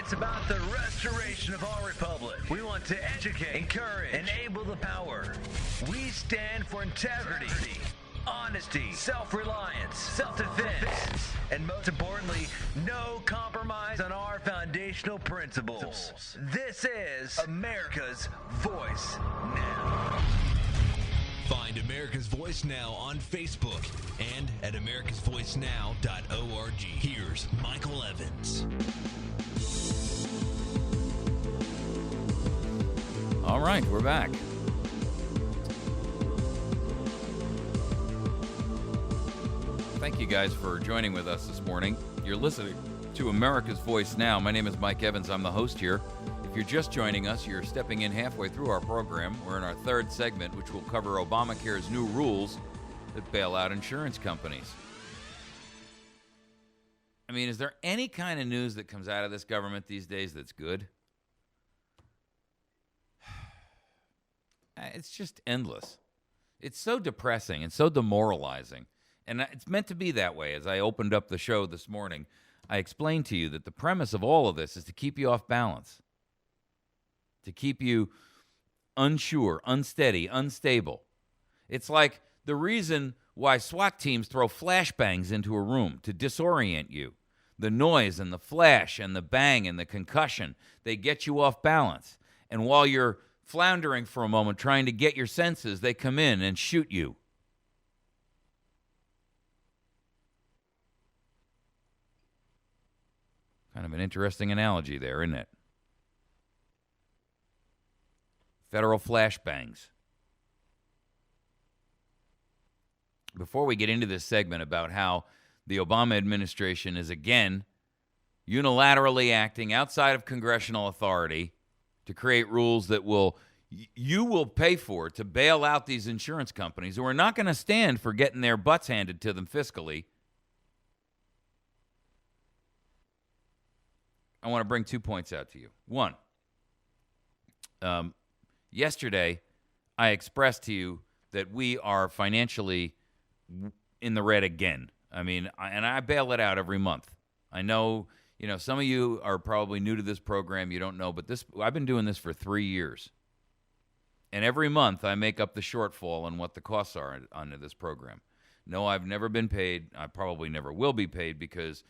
It's about the restoration of our republic. We want to educate, encourage, enable the power. We stand for integrity, honesty, self-reliance, self-defense, and most importantly, no compromise on our foundational principles. This is America's Voice Now. Find America's Voice Now on Facebook and at americasvoicenow.org. Here's Michael Evans. All right, we're back. Thank you guys for joining with us this morning. You're listening to America's Voice Now. My name is Mike Evans. I'm the host here. If you're just joining us, you're stepping in halfway through our program. We're in our third segment, which will cover Obamacare's new rules that bail out insurance companies. I mean, is there any kind of news that comes out of this government these days that's good? It's just endless. It's so depressing and so demoralizing. And it's meant to be that way. As I opened up the show this morning, I explained to you that the premise of all of this is to keep you off balance, to keep you unsure, unsteady, unstable. It's like the reason why SWAT teams throw flashbangs into a room to disorient you. The noise and the flash and the bang and the concussion, they get you off balance. And while you're floundering for a moment trying to get your senses, they come in and shoot you. Kind of an interesting analogy there, isn't it? Federal flashbangs. Before we get into this segment about how the Obama administration is again unilaterally acting outside of congressional authority to create rules that you will pay for to bail out these insurance companies who are not going to stand for getting their butts handed to them fiscally, I want to bring 2 points out to you. One, yesterday I expressed to you that we are financially in the red again. I mean, I bail it out every month. I know, some of you are probably new to this program. You don't know, but I've been doing this for 3 years. And every month I make up the shortfall on what the costs are under this program. No, I've never been paid. I probably never will be paid because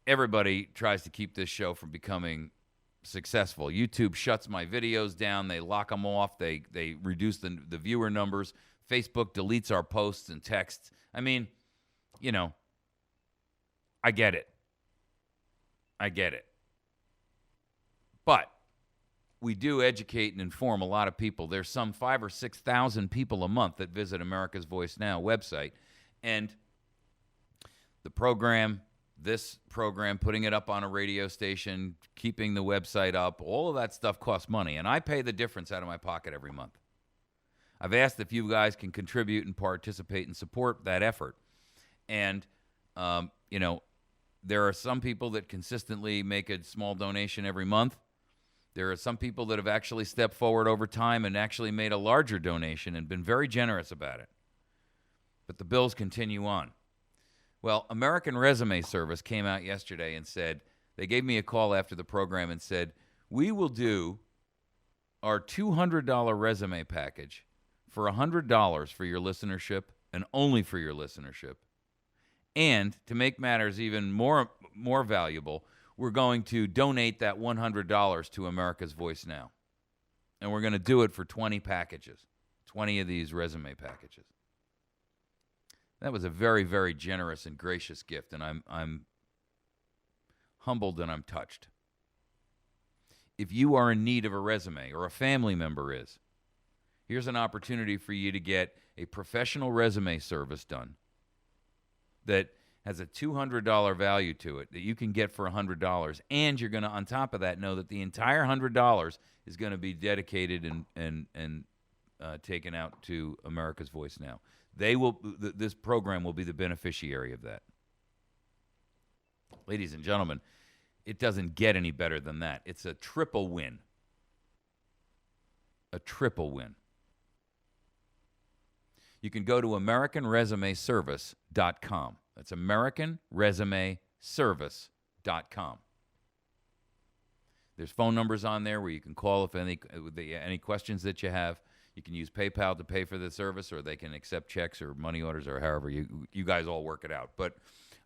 everybody tries to keep this show from becoming successful. YouTube shuts my videos down. They lock them off. They reduce the viewer numbers. Facebook deletes our posts and texts. I mean, I get it. But we do educate and inform a lot of people. There's some 5,000 or 6,000 people a month that visit America's Voice Now website. And the program, this program, putting it up on a radio station, keeping the website up, all of that stuff costs money. And I pay the difference out of my pocket every month. I've asked if you guys can contribute and participate and support that effort. And, there are some people that consistently make a small donation every month. There are some people that have actually stepped forward over time and actually made a larger donation and been very generous about it. But the bills continue on. Well, American Resume Service came out yesterday and said, they gave me a call after the program and said, we will do our $200 resume package for $100 for your listenership and only for your listenership. And to make matters even more valuable, we're going to donate that $100 to America's Voice Now. And we're going to do it for 20 packages, 20 of these resume packages. That was a very, very generous and gracious gift, and I'm humbled and I'm touched. If you are in need of a resume or a family member is, here's an opportunity for you to get a professional resume service done that has a $200 value to it that you can get for $100, and you're going to, on top of that, know that the entire $100 is going to be dedicated and taken out to America's Voice Now. This program will be the beneficiary of that. Ladies and gentlemen, it doesn't get any better than that. It's a triple win. A triple win. You can go to AmericanResumeService.com. That's AmericanResumeService.com. There's phone numbers on there where you can call if any questions that you have. You can use PayPal to pay for the service, or they can accept checks or money orders, or however you guys all work it out. But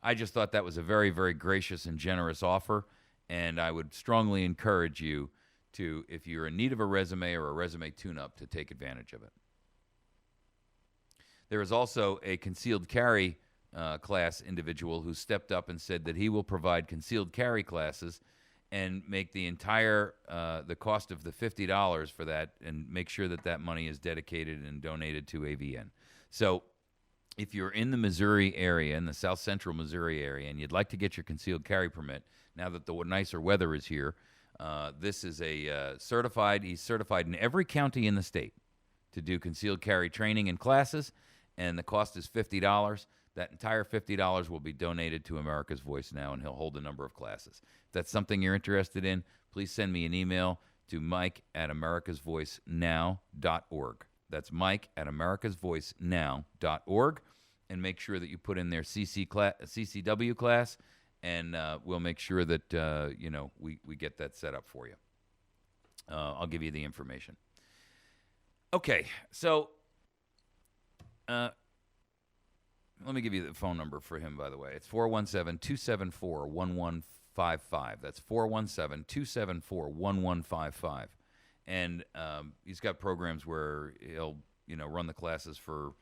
I just thought that was a very, very gracious and generous offer, and I would strongly encourage you to, if you're in need of a resume or a resume tune-up, to take advantage of it. There is also a concealed carry class individual who stepped up and said that he will provide concealed carry classes and make the entire the cost of the $50 for that, and make sure that that money is dedicated and donated to AVN. So if you're in the Missouri area, in the south central Missouri area, and you'd like to get your concealed carry permit, now that the nicer weather is here, this is a he's certified in every county in the state to do concealed carry training and classes, and the cost is $50. That entire $50 will be donated to America's Voice Now, and he'll hold a number of classes. If that's something you're interested in, please send me an email to mike@americasvoicenow.org. That's mike@americasvoicenow.org, and make sure that you put in their CCW class, and we'll make sure that we get that set up for you. I'll give you the information. Okay, so let me give you the phone number for him, by the way. It's 417-274-1155. That's 417-274-1155. And he's got programs where he'll, run the classes for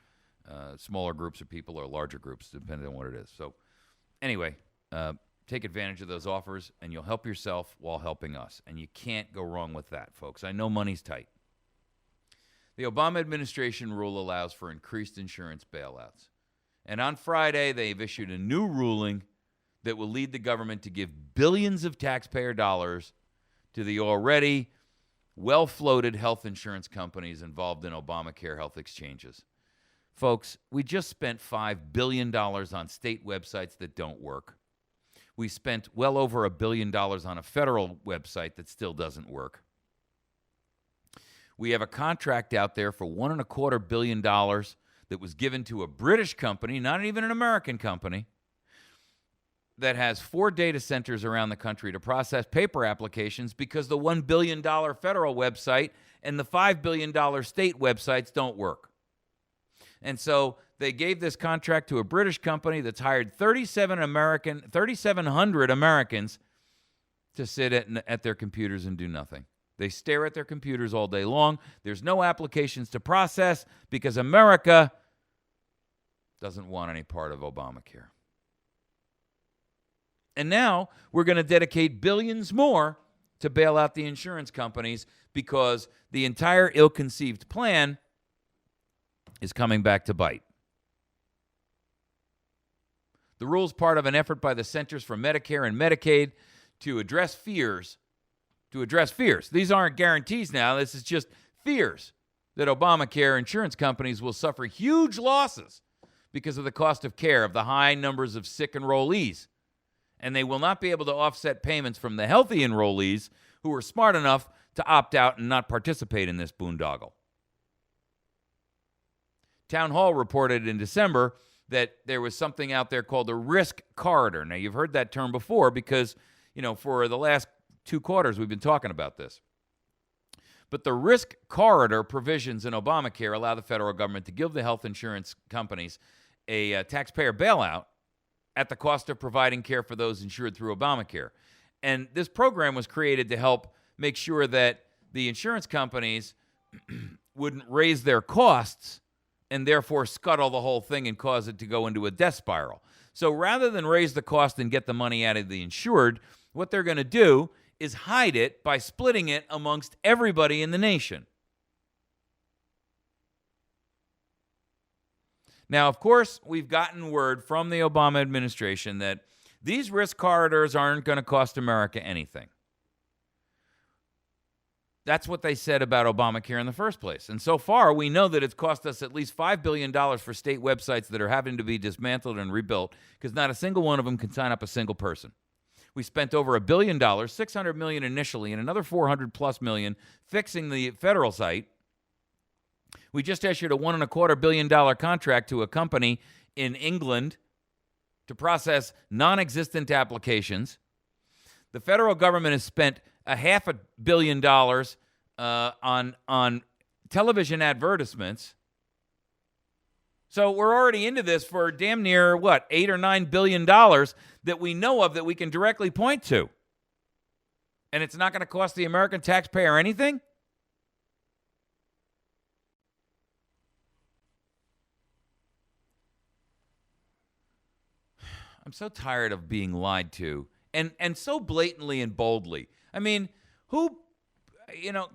smaller groups of people or larger groups, depending on what it is. So anyway, take advantage of those offers, and you'll help yourself while helping us. And you can't go wrong with that, folks. I know money's tight. The Obama administration rule allows for increased insurance bailouts. And on Friday, they've issued a new ruling that will lead the government to give billions of taxpayer dollars to the already well-floated health insurance companies involved in Obamacare health exchanges. Folks, we just spent $5 billion on state websites that don't work. We spent well over $1 billion on a federal website that still doesn't work. We have a contract out there for $1.25 billion that was given to a British company, not even an American company, that has 4 data centers around the country to process paper applications because the $1 billion federal website and the $5 billion state websites don't work. And so they gave this contract to a British company that's hired 3,700 Americans to sit at their computers and do nothing. They stare at their computers all day long. There's no applications to process because America doesn't want any part of Obamacare. And now we're going to dedicate billions more to bail out the insurance companies because the entire ill-conceived plan is coming back to bite. The rule is part of an effort by the Centers for Medicare and Medicaid to address fears. These aren't guarantees now. This is just fears that Obamacare insurance companies will suffer huge losses because of the cost of care of the high numbers of sick enrollees. And they will not be able to offset payments from the healthy enrollees who are smart enough to opt out and not participate in this boondoggle. Town Hall reported in December that there was something out there called a risk corridor. Now, you've heard that term before because, for the last 2 quarters, we've been talking about this. But the risk corridor provisions in Obamacare allow the federal government to give the health insurance companies a taxpayer bailout at the cost of providing care for those insured through Obamacare. And this program was created to help make sure that the insurance companies wouldn't raise their costs and therefore scuttle the whole thing and cause it to go into a death spiral. So rather than raise the cost and get the money out of the insured, what they're going to do is hide it by splitting it amongst everybody in the nation. Now, of course, we've gotten word from the Obama administration that these risk corridors aren't going to cost America anything. That's what they said about Obamacare in the first place. And so far, we know that it's cost us at least $5 billion for state websites that are having to be dismantled and rebuilt because not a single one of them can sign up a single person. We spent over $1 billion, $600 million initially, and another $400+ million fixing the federal site. We just issued a $1.25 billion contract to a company in England to process non-existent applications. The federal government has spent $500 million on television advertisements. So we're already into this for damn near, what, $8 or $9 billion that we know of that we can directly point to. And it's not going to cost the American taxpayer anything? I'm so tired of being lied to, and so blatantly and boldly. I mean, who,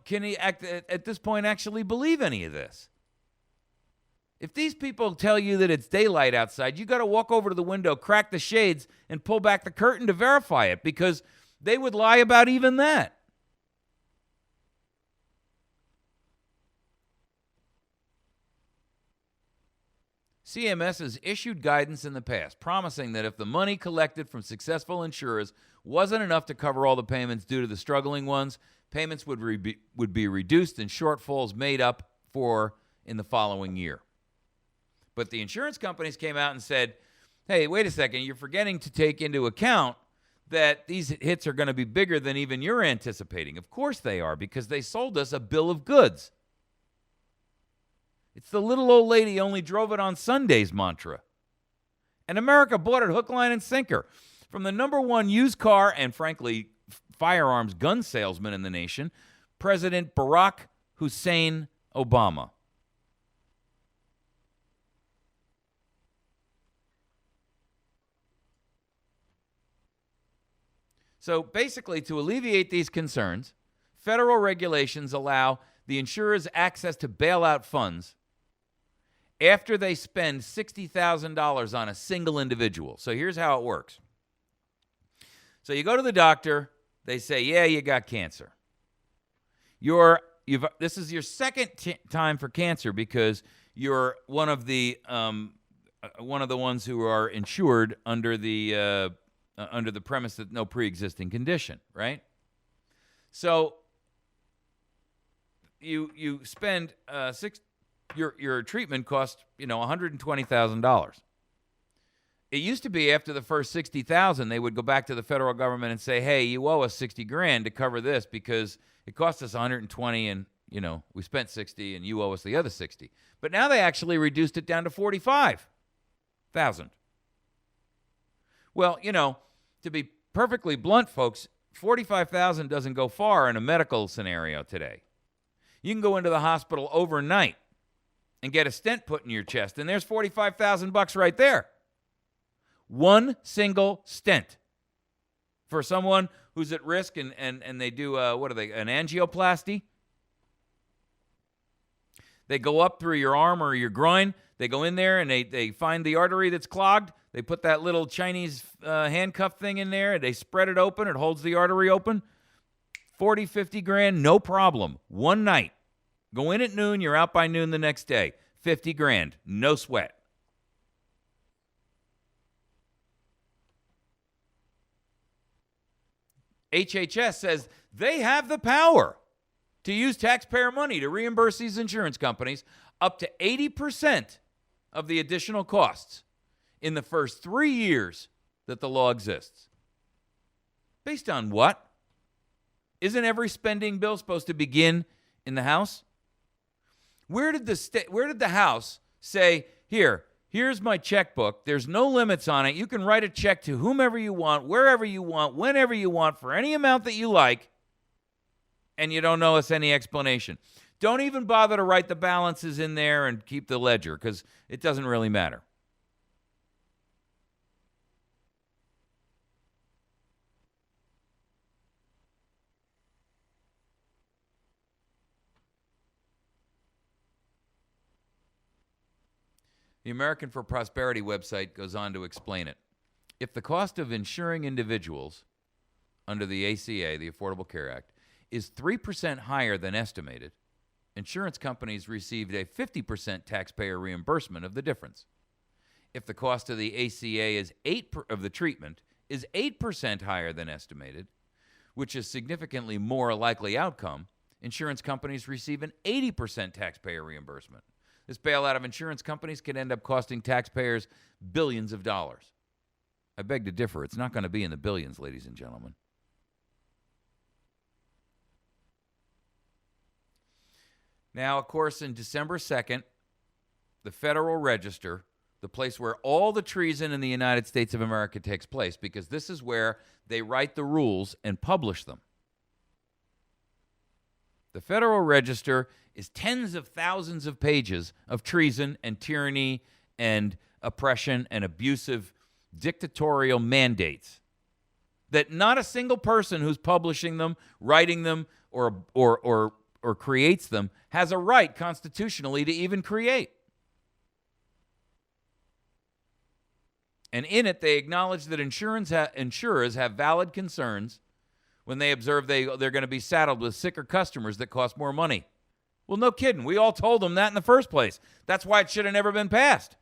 can he at this point actually believe any of this? If these people tell you that it's daylight outside, you got to walk over to the window, crack the shades, and pull back the curtain to verify it, because they would lie about even that. CMS has issued guidance in the past promising that if the money collected from successful insurers wasn't enough to cover all the payments due to the struggling ones, payments would be reduced and shortfalls made up for in the following year. But the insurance companies came out and said, hey, wait a second, you're forgetting to take into account that these hits are going to be bigger than even you're anticipating. Of course they are, because they sold us a bill of goods. It's the little old lady only drove it on Sundays mantra. And America bought it hook, line, and sinker from the number one used car and, frankly, firearms gun salesman in the nation, President Barack Hussein Obama. So basically, to alleviate these concerns, federal regulations allow the insurers access to bailout funds after they spend $60,000 on a single individual. So here's how it works. So you go to the doctor, they say, yeah, you got cancer. This is your second time for cancer because you're one of the ones who are insured under the premise that no pre-existing condition, right? So you spend your treatment costs $120,000. It used to be after the first $60,000, they would go back to the federal government and say, hey, you owe us $60,000 to cover this because it cost us $120,000 and we spent $60,000 and you owe us the other $60,000. But now they actually reduced it down to $45,000. Well, to be perfectly blunt, folks, $45,000 doesn't go far in a medical scenario today. You can go into the hospital overnight and get a stent put in your chest, and there's $45,000 right there. One single stent for someone who's at risk, and they do an angioplasty. They go up through your arm or your groin. They go in there and they find the artery that's clogged. They put that little Chinese handcuff thing in there, and they spread it open. It holds the artery open. $40,000-$50,000, no problem. One night. Go in at noon, you're out by noon the next day. $50,000, no sweat. HHS says they have the power to use taxpayer money to reimburse these insurance companies up to 80% of the additional costs in the first 3 years that the law exists. Based on what? Isn't every spending bill supposed to begin in the House? Where did the House say, here's my checkbook. There's no limits on it. You can write a check to whomever you want, wherever you want, whenever you want, for any amount that you like, and you don't owe us any explanation. Don't even bother to write the balances in there and keep the ledger, because it doesn't really matter. The American for Prosperity website goes on to explain it. If the cost of insuring individuals under the ACA, the Affordable Care Act, is 3% higher than estimated, insurance companies received a 50% taxpayer reimbursement of the difference. If the cost of the ACA is of the treatment is 8% higher than estimated, which is significantly more a likely outcome, insurance companies receive an 80% taxpayer reimbursement. This bailout of insurance companies can end up costing taxpayers billions of dollars. I beg to differ. It's not going to be in the billions, ladies and gentlemen. Now, of course, in December 2nd, the Federal Register, the place where all the treason in the United States of America takes place, because this is where they write the rules and publish them. The Federal Register is tens of thousands of pages of treason and tyranny and oppression and abusive dictatorial mandates that not a single person who's publishing them, writing them, or creates them has a right constitutionally to even create. And in it, they acknowledge that insurers have valid concerns when they observe they're going to be saddled with sicker customers that cost more money. Well, no kidding. We all told them that in the first place. That's why it should have never been passed.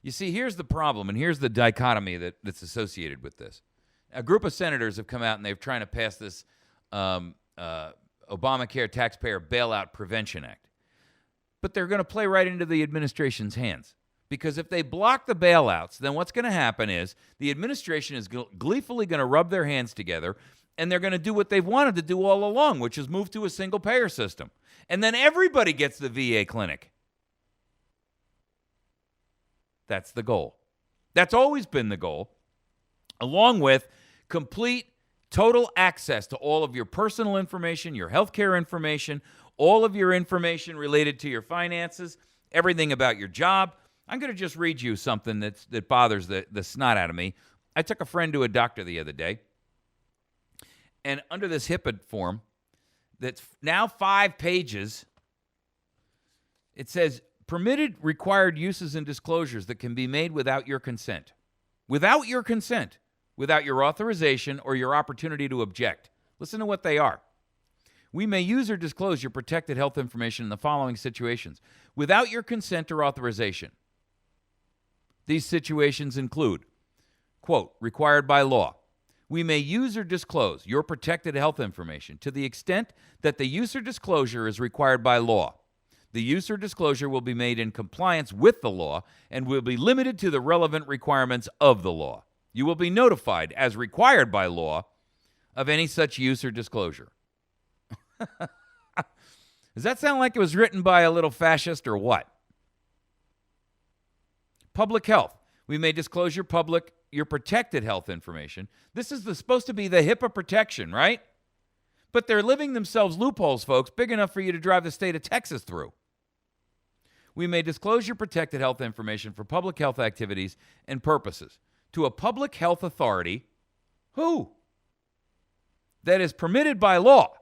You see, here's the problem, and here's the dichotomy that's associated with this. A group of senators have come out, and they're trying to pass this Obamacare Taxpayer Bailout Prevention Act. But they're going to play right into the administration's hands. Because if they block the bailouts, then what's going to happen is the administration is gleefully going to rub their hands together, and they're going to do what they've wanted to do all along, which is move to a single-payer system. And then everybody gets the VA clinic. That's the goal. That's always been the goal, along with complete, total access to all of your personal information, your healthcare information, all of your information related to your finances, everything about your job. I'm going to just read you something that bothers the snot out of me. I took a friend to a doctor the other day, and under this HIPAA form that's now 5 pages, it says, permitted required uses and disclosures that can be made without your consent. Without your consent. Without your authorization or your opportunity to object. Listen to what they are. We may use or disclose your protected health information in the following situations. Without your consent or authorization. These situations include, quote, required by law. We may use or disclose your protected health information to the extent that the use or disclosure is required by law. The use or disclosure will be made in compliance with the law and will be limited to the relevant requirements of the law. You will be notified, as required by law, of any such use or disclosure. Does that sound like it was written by a little fascist or what? Public health. We may disclose your protected health information. This is supposed to be the HIPAA protection, right? But they're living themselves loopholes, folks, big enough for you to drive the state of Texas through. We may disclose your protected health information for public health activities and purposes to a public health authority, who? That is permitted by law.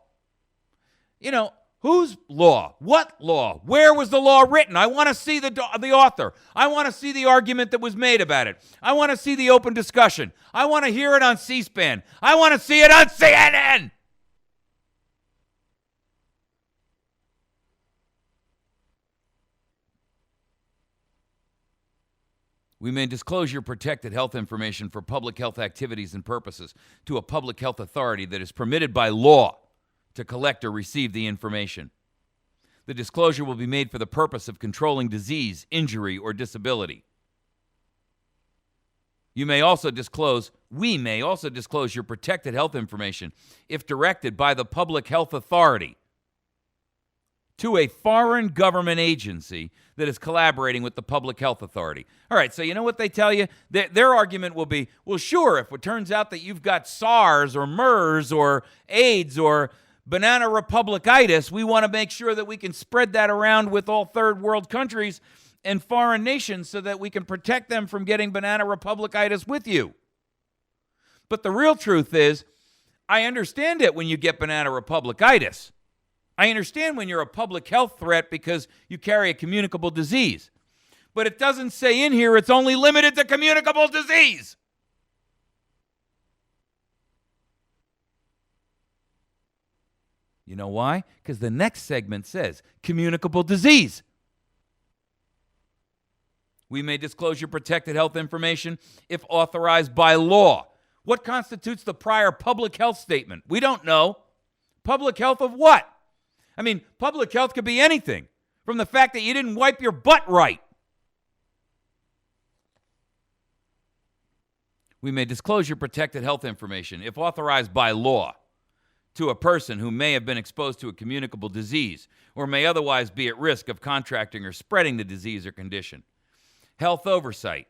You know, whose law? What law? Where was the law written? I want to see the author. I want to see the argument that was made about it. I want to see the open discussion. I want to hear it on C-SPAN. I want to see it on CNN. We may disclose your protected health information for public health activities and purposes to a public health authority that is permitted by law to collect or receive the information. The disclosure will be made for the purpose of controlling disease, injury, or disability. We may also disclose your protected health information if directed by the public health authority to a foreign government agency that is collaborating with the public health authority. All right, so you know what they tell you? Their argument will be, well, sure, if it turns out that you've got SARS or MERS or AIDS or banana republicitis, we want to make sure that we can spread that around with all third world countries and foreign nations so that we can protect them from getting banana republicitis with you. But the real truth is, I understand it when you get banana republicitis. I understand when you're a public health threat because you carry a communicable disease. But it doesn't say in here it's only limited to communicable disease. You know why? Because the next segment says communicable disease. We may disclose your protected health information if authorized by law. What constitutes the prior public health statement? We don't know. Public health of what? I mean, public health could be anything, from the fact that you didn't wipe your butt right. We may disclose your protected health information if authorized by law to a person who may have been exposed to a communicable disease or may otherwise be at risk of contracting or spreading the disease or condition. Health oversight.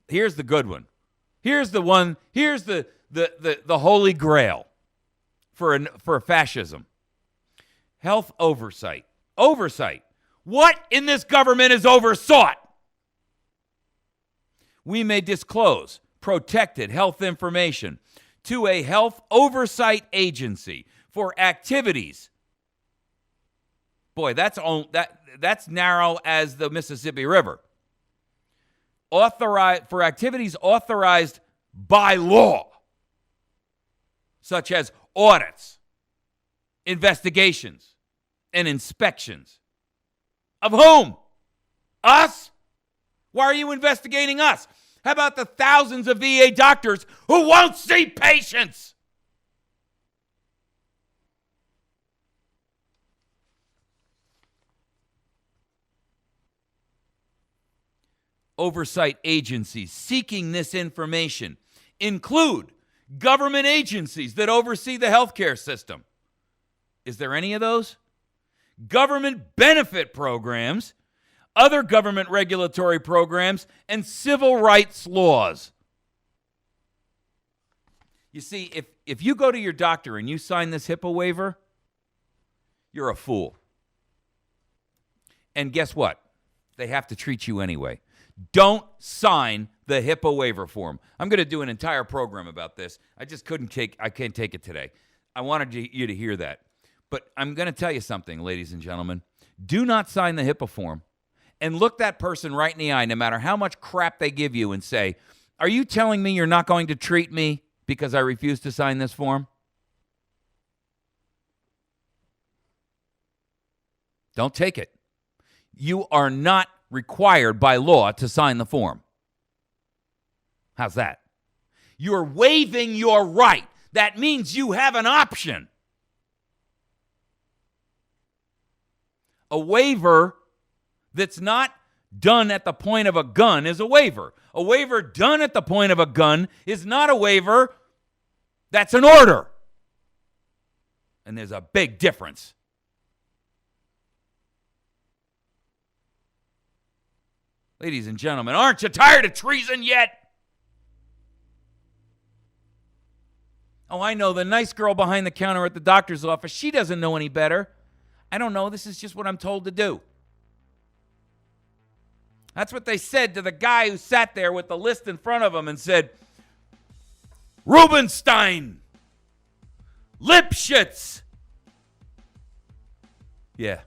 Here's the good one. Here's the one. Here's the holy grail for fascism. Health oversight. Oversight. What in this government is oversought? We may disclose protected health information to a health oversight agency for activities. Boy, that's narrow as the Mississippi River. For activities authorized by law, such as audits, investigations, and inspections. Of whom? Us? Why are you investigating us? How about the thousands of VA doctors who won't see patients? Oversight agencies seeking this information include government agencies that oversee the healthcare system. Is there any of those? Government benefit programs, other government regulatory programs, and civil rights laws. You see, if you go to your doctor and you sign this HIPAA waiver, you're a fool. And guess what? They have to treat you anyway. Don't sign the HIPAA waiver form. I'm going to do an entire program about this. I can't take it today. I wanted you to hear that. But I'm going to tell you something, ladies and gentlemen. Do not sign the HIPAA form and look that person right in the eye, no matter how much crap they give you, and say, are you telling me you're not going to treat me because I refuse to sign this form? Don't take it. You are not required by law to sign the form. How's that? You're waiving your right. That means you have an option. A waiver that's not done at the point of a gun is a waiver. A waiver done at the point of a gun is not a waiver. That's an order. And there's a big difference. Ladies and gentlemen, aren't you tired of treason yet? Oh, I know, the nice girl behind the counter at the doctor's office, she doesn't know any better. I don't know, this is just what I'm told to do. That's what they said to the guy who sat there with the list in front of him and said, Rubenstein, Lipschitz. Yeah.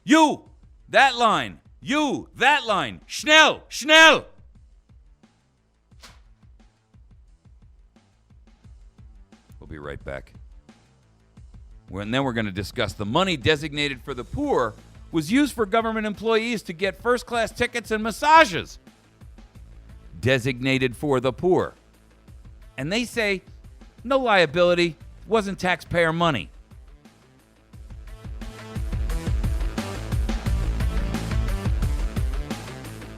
You, that line. You, that line. Schnell, schnell. We'll be right back. And then we're going to discuss the money designated for the poor was used for government employees to get first-class tickets and massages. Designated for the poor. And they say, no liability, wasn't taxpayer money.